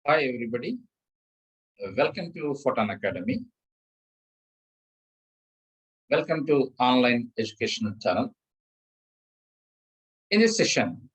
Hi everybody, welcome to Photon Academy. Welcome to online educational channel. In this session,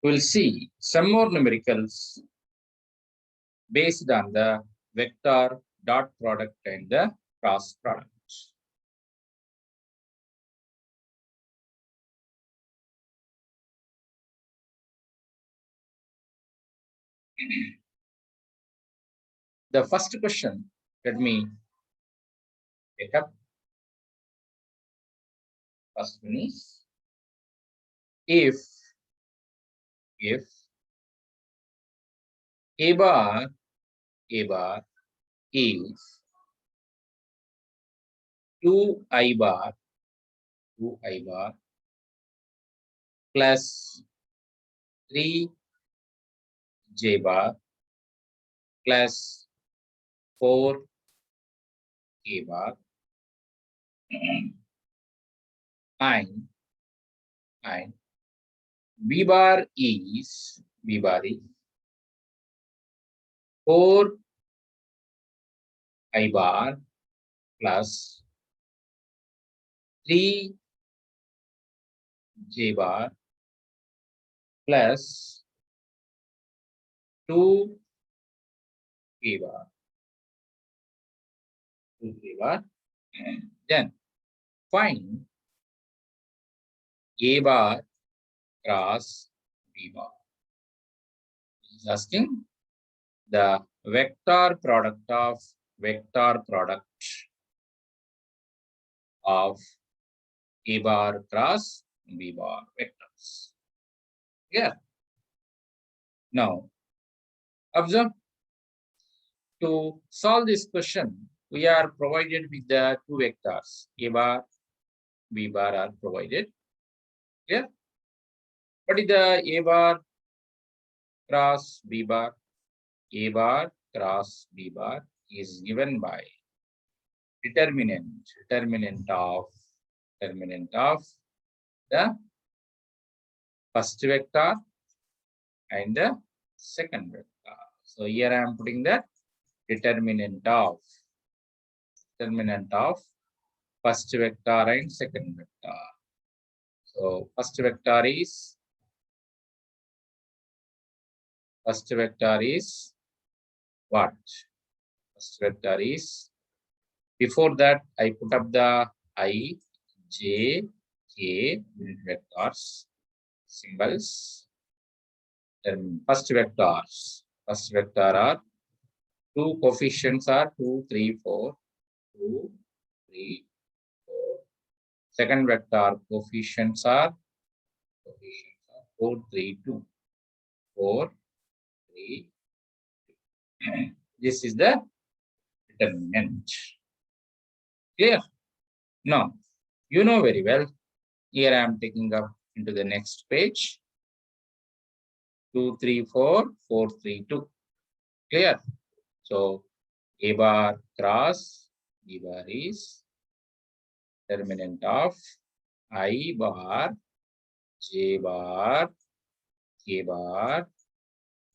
we'll see some more numericals based on the vector, dot product and the cross product. The first question, let me take up. First one is, if a bar is 2i bar plus 3j bar plus 4k bar and b bar is 4i bar plus 3j bar plus 2k bar. Then find a bar cross b bar. He's asking the vector product of a bar cross b bar vectors. Yeah. Now observe, to solve this question, we are provided with the two vectors a bar, b bar are provided. Yeah. What is the a bar cross b bar? A bar cross b bar is given by determinant of the first vector and the second vector. So here I am putting the determinant of first vector and second vector. So first vector is what? First vector is, before that I put up the I, J, K unit vectors symbols. Then first vector are two coefficients are 2, 3, 4. 2, 3, 4. Second vector coefficients are 4, 3, 2. 4, 3, 2. This is the determinant. Clear? Now, you know very well. Here I am taking up into the next page. 2, 3, 4, 4, 3, 2. Clear? So, a bar cross b bar is determinant of I bar, j bar, k bar.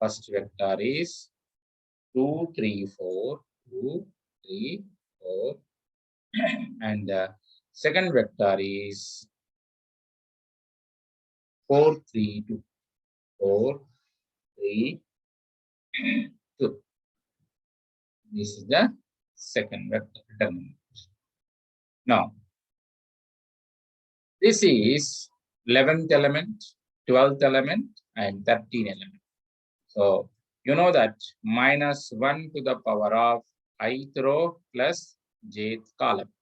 First vector is 2, 3, 4, 2, 3, 4. And the second vector is 4, 3, 2. 4, 3, 2. This is the second vector determinant. Now, this is 11th element, 12th element, and 13th element. So, you know that minus 1 to the power of ith row plus jth column.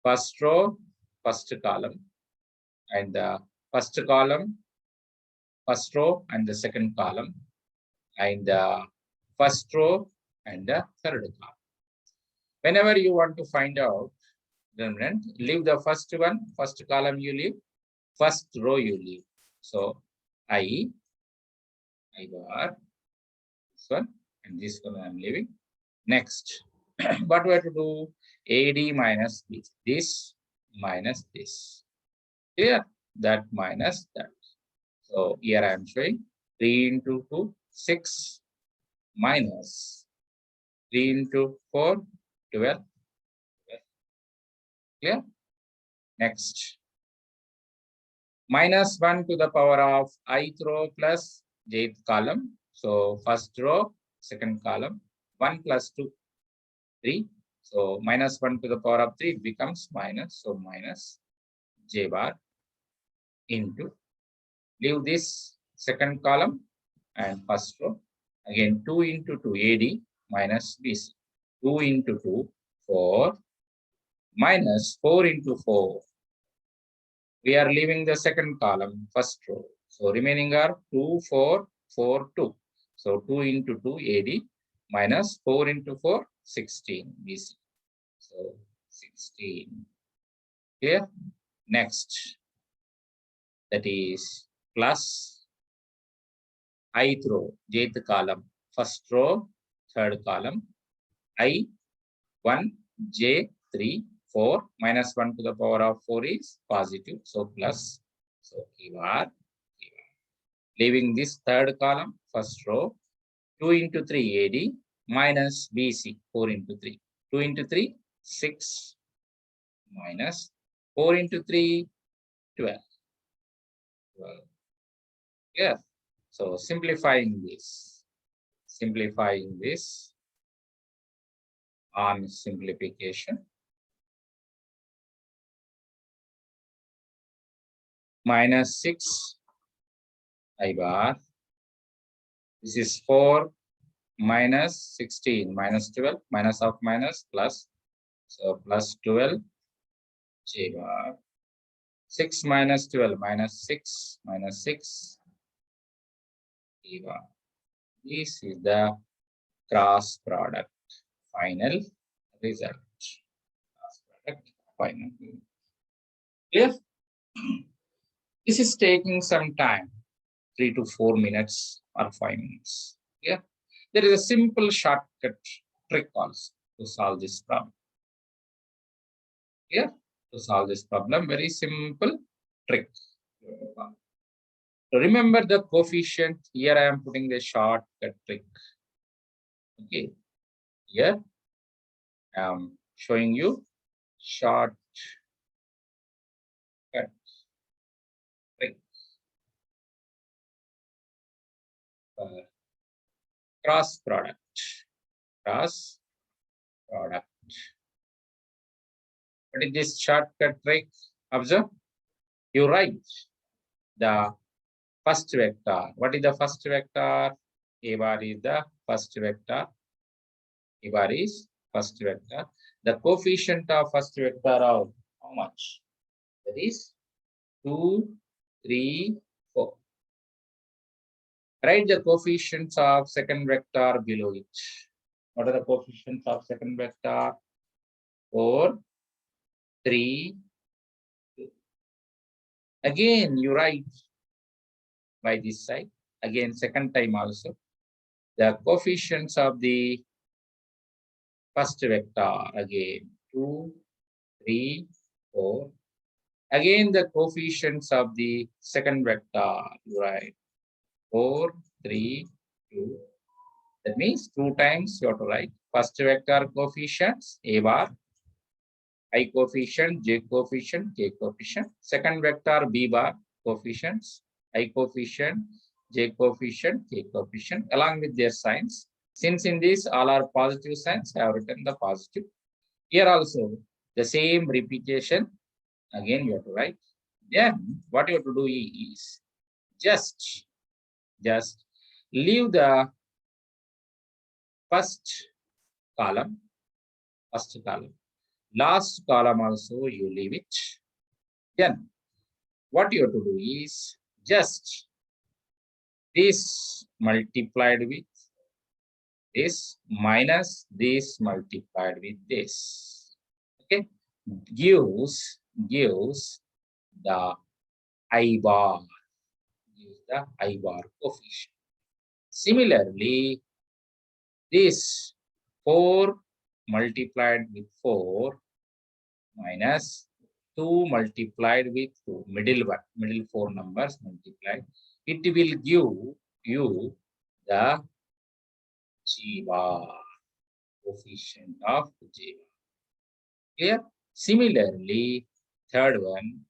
First row, first column, and the first row and the second column, and the first row and the third column. Whenever you want to find out determinant, leave the first column you leave, first row you leave. So I bar, this one, and this one I am leaving. Next, what we have to do? AD minus this minus this. Here, that minus that. So here I am showing 3 into 2, 6 minus 3 into 4, 12. Clear? Next. Minus 1 to the power of ith row plus jth column. So first row, second column, 1 plus 2, 3. So minus 1 to the power of 3 becomes minus. So minus j bar into, leave this second column and first row. Again 2 into 2 AD minus BC. 2 into 2, 4 minus 4 into 4. We are leaving the second column, first row. So remaining are 2, 4, 4, 2. So 2 into 2 AD minus 4 into 4, 16 BC. So 16. Here, next, that is plus ith row, jth column, first row, third column, I, 1, j, 3, 4, minus 1 to the power of 4 is positive. So plus, so QR. Leaving this third column, first row, 2 into 3 AD minus BC, 4 into 3. 2 into 3, 6 minus 4 into 3, 12. 12. Yeah. So simplifying this on simplification, minus 6 I bar. This is 4 minus 16 minus 12, minus of minus plus. So plus 12 j bar. 6 minus 12 minus 6 minus 6 j bar. This is the cross product final result. Cross product final. Clear? This is taking some time, 3 to 4 minutes or 5 minutes. Yeah. There is a simple shortcut trick also to solve this problem. Yeah. To solve this problem, very simple trick. So remember the coefficient. Here I am putting the shortcut trick. Okay. Here I am showing you shortcut trick. Cross product. Cross product. What is this shortcut trick? Observe. You write the first vector. What is the first vector? A bar is the first vector. A bar is first vector. The coefficient of first vector of how much? That is 2, 3, 4. Write the coefficients of second vector below it. What are the coefficients of second vector? 4, 3, 2. Again, you write by this side. Again, second time also. The coefficients of the first vector again 2, 3, 4. Again, the coefficients of the second vector, right? 4, 3, 2. That means 2 times you have to write first vector coefficients A bar, I coefficient, J coefficient, K coefficient. Second vector B bar coefficients, I coefficient, J coefficient, K coefficient, along with their signs. Since in this all are positive signs, I have written the positive. Here also the same repetition. Again, you have to write. Then what you have to do is just leave the first column. Last column also you leave it. Then what you have to do is just this multiplied with this minus this multiplied with this. Okay, gives the I bar. Gives the I bar coefficient. Similarly, this 4 multiplied with 4 minus 2 multiplied with 2, middle 4 numbers multiplied, it will give you the G bar, coefficient of G bar. Clear? Similarly, third one,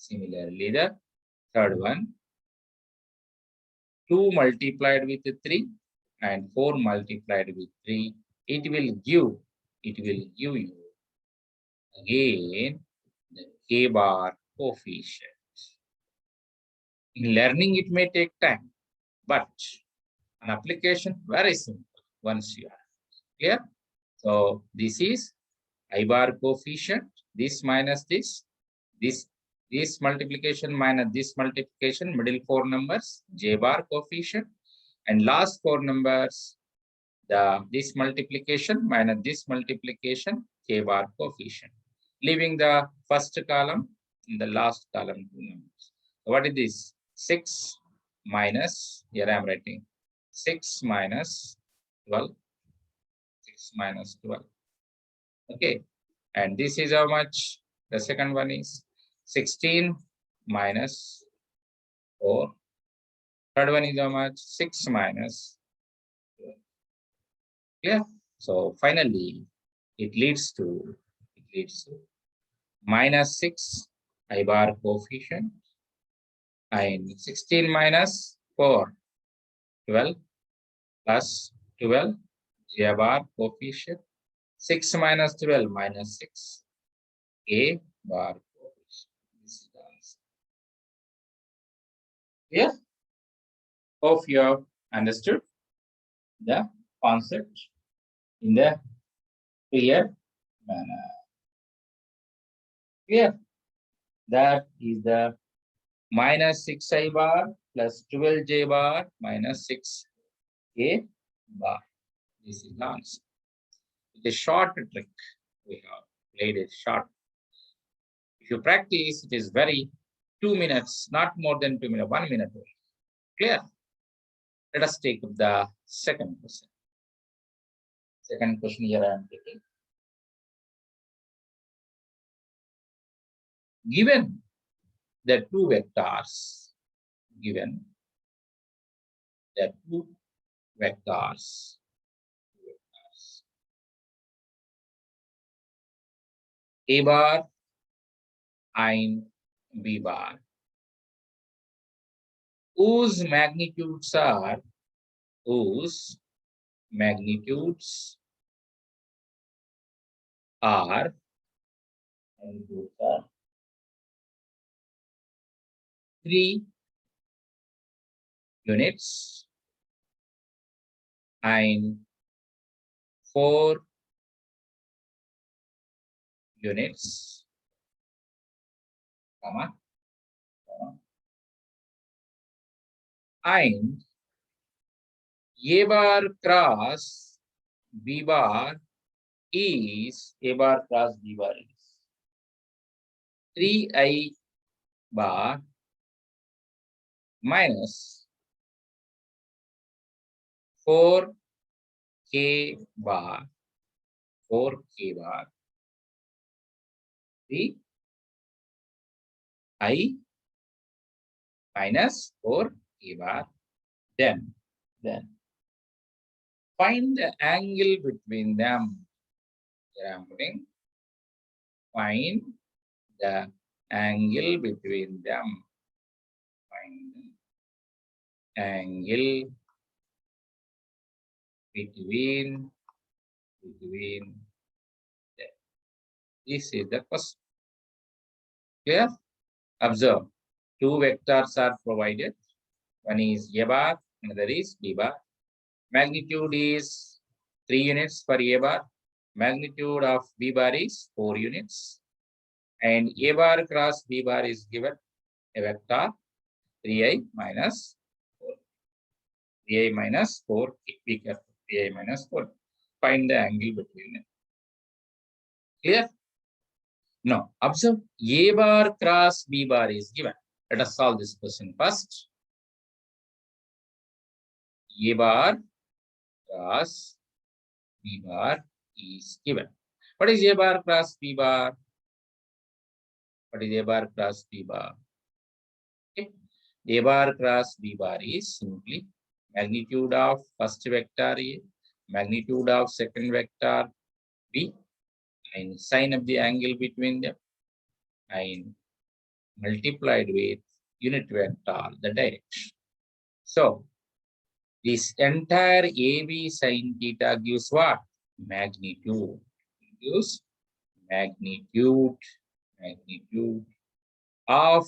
the third one, 2 multiplied with 3 and 4 multiplied with 3, it will give you again the K bar coefficient. In learning, it may take time, but an application very simple once you are clear. So this is I bar coefficient, this minus this multiplication minus this multiplication, middle 4 numbers, J bar coefficient, and last 4 numbers, this multiplication minus this multiplication, K bar coefficient, leaving the first column in the last column 2 numbers. So what is this? 6 minus, here I am writing 6 minus 12, 6 minus 12. Okay, and this is how much? The second one is 16 minus 4. Third one is how much? 6 minus 12. Clear? So finally, it leads to minus 6 I bar coefficient and 16 minus 4, 12 plus 12 J bar coefficient, 6 minus 12 minus 6 A bar coefficient. This is the answer. Clear? Hope you have understood the concept in the clear manner. Clear? That is the minus 6 I bar plus 12 J bar minus 6 A bar. This is the answer. It's a short trick. We have played it short. If you practice, it is very 2 minutes, not more than 2 minutes, 1 minute. Clear? Let us take up the second question. Second question here I am taking. Given the two vectors, A bar and B bar, whose magnitudes are 3 units and 4 units, and A bar cross B bar is 3I bar minus 4K bar, 3I minus 4K bar. Then find the angle between them. Here I am putting, find the angle between them. Find the angle between them. This is the question. Clear? Observe. 2 vectors are provided. One is A bar, another is B bar. Magnitude is 3 units for A bar. Magnitude of B bar is 4 units. And A bar cross B bar is given a vector 3I minus 4. 3I minus 4. Be careful. 3I minus 4. Find the angle between them. Clear? Now, observe A bar cross B bar is given. Let us solve this question first. A bar cross B bar is given. What is A bar cross B bar? What is A bar cross B bar? Okay. A bar cross B bar is simply magnitude of first vector A, magnitude of second vector B, and sine of the angle between them, and multiplied with unit vector, the direction. So this entire AB sine theta gives what? Magnitude. Gives magnitude of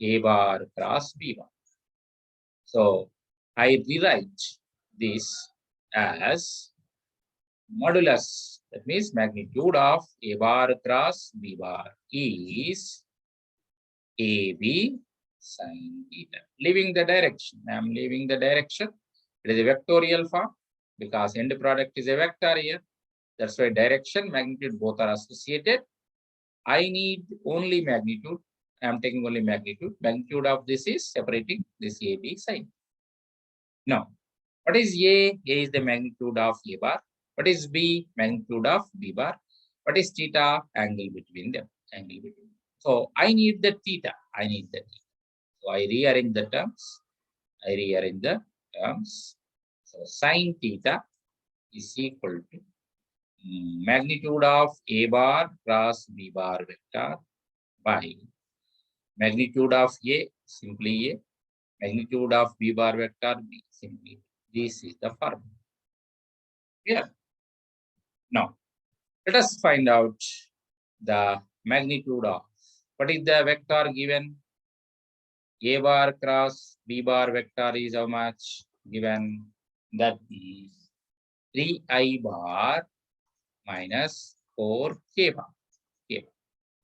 A bar cross B bar. So I rewrite this as modulus. That means magnitude of A bar cross B bar is AB sine theta. Leaving the direction. I am leaving the direction. It is a vectorial form because end product is a vector here. That's why direction, magnitude both are associated. I need only magnitude. I am taking only magnitude. Magnitude of this is separating this AB sine. Now, what is A? A is the magnitude of A bar. What is B? Magnitude of B bar. What is theta? Angle between them. Angle between them. So I need the theta. I need the theta. So I rearrange the terms. So sine theta is equal to magnitude of A bar cross B bar vector by magnitude of A, simply A, magnitude of B bar vector B, simply B. This is the formula. Yeah. Now, let us find out the magnitude of what is the vector given. A bar cross B bar vector is how much given? That is 3I bar minus 4K bar. K.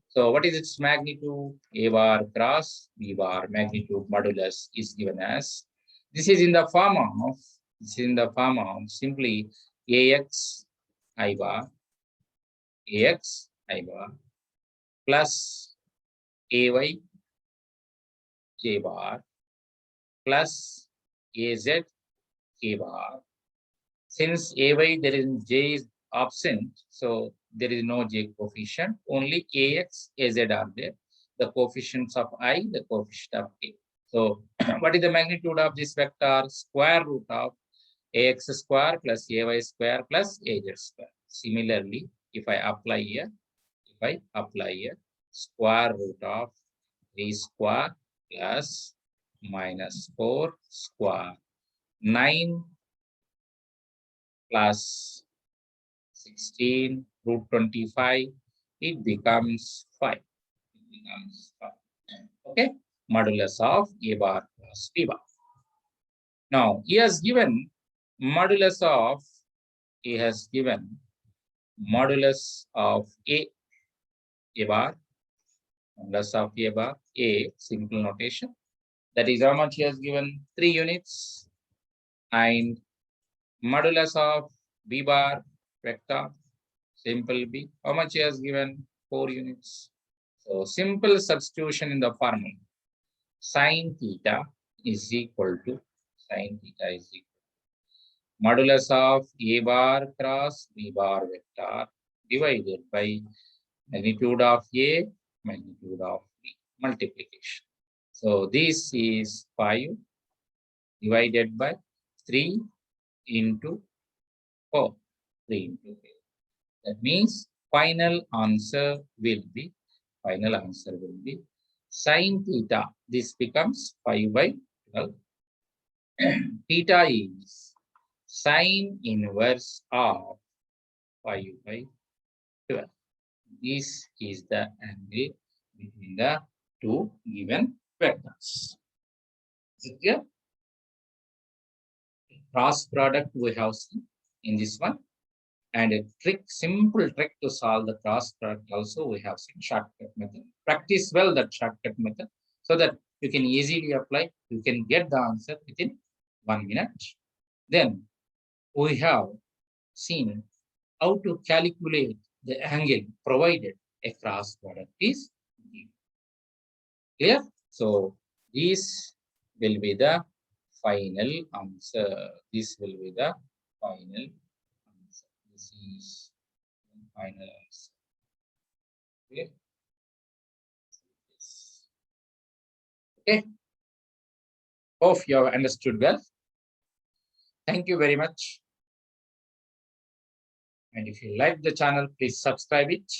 So what is its magnitude? A bar cross B bar magnitude modulus is given as, this is in the form of simply AX I bar plus AY J bar plus AZ K bar. Since AY there is J is absent, so there is no J coefficient, only AX, AZ are there. The coefficients of I, the coefficient of K. So what is the magnitude of this vector? Square root of AX square plus AY square plus AZ square. Similarly, if I apply here, square root of 3 square plus minus 4 square, 9 plus 16 root 25, it becomes 5. Okay, modulus of A bar plus B bar. Now, he has given modulus of A bar, modulus of A bar, A, simple notation. That is how much he has given, 3 units. And modulus of B bar vector, simple B, how much he has given, 4 units. So simple substitution in the formula. Sine theta is equal to modulus of A bar cross B bar vector divided by magnitude of A, magnitude of B, multiplication. So this is 5 divided by 3 into 4. 3 into 8. That means final answer will be sine theta. This becomes 5 by 12. Theta is sine inverse of 5 by 12. This is the angle between the two given vectors. Is it clear? Cross product we have seen in this one. And a simple trick to solve the cross product also we have seen, shortcut method. Practice well that shortcut method so that you can easily apply. You can get the answer within 1 minute. Then we have seen how to calculate the angle provided a cross product is given. Clear? So this will be the final answer. This will be the final answer. This is final answer. Okay. Okay. Hope you have understood well. Thank you very much. And if you like the channel, please subscribe it.